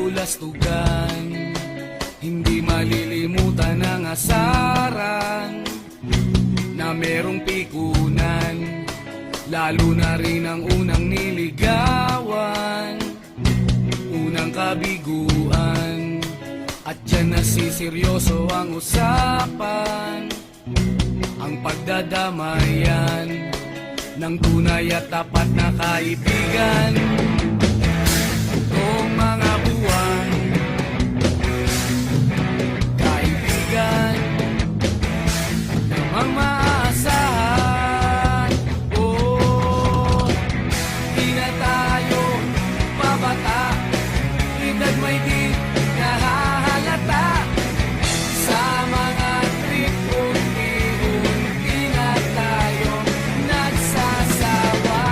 lulastugan, hindi malilimutan ang asaran na merong pikunan, lalo na rin ang unang niligawan, unang kabiguan. At dyan nasiseryoso ang usapan, ang pagdadamayan ng tunay at tapat na kaibigan. Itong mga buwan, kaibigan, namang maaasahan. Oh, di na tayo babata, edad may di nahahalata. Sa mga trip unti-unti na tayo nagsasawa.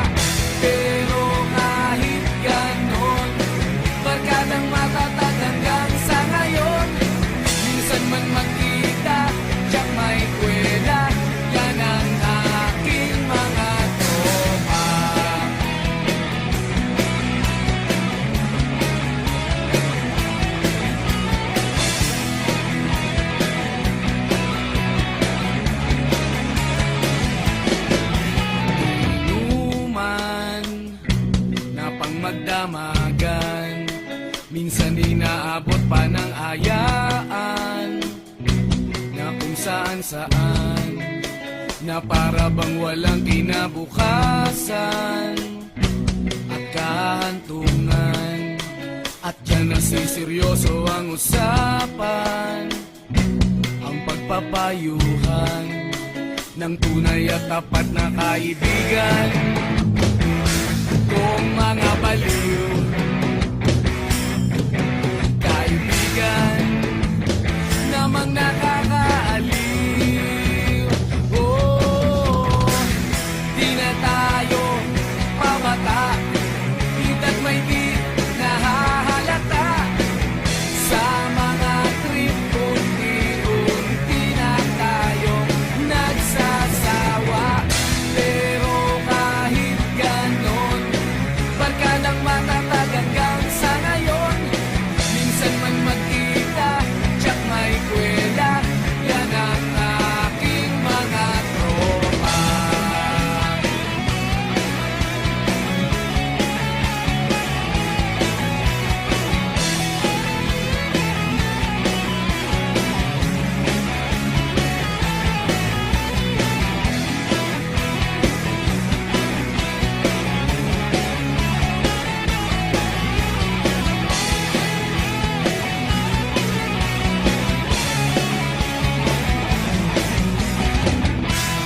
Pero kahit ganon, barkadang matatag hanggang sa ngayon. Minsan man magkita, tiyak may kwela, yan ang aking mga tropa. Inuman na pang magdamagan, minsan inaabot pa ng ayaan, na kung saan-saan, na para bang walang kinabukasan at kahantungan. At dyan nasiseryoso ang usapan, ang pagpapayuhan ng tunay at tapat na kaibigan. Kung mga baliw, kaibigan, namang nakakaaliw. Oh, di na tayo pabata, edad may di nahahalata. Sa mga trip unti-unti na tayo nagsasawa. Pero kahit ganon, barkadang matatag hanggang sa ngayon. Minsan man magkita, tiyak may kwela, yan ang aking mga tropa.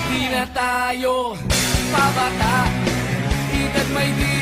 Di na tayo pabata, edad may di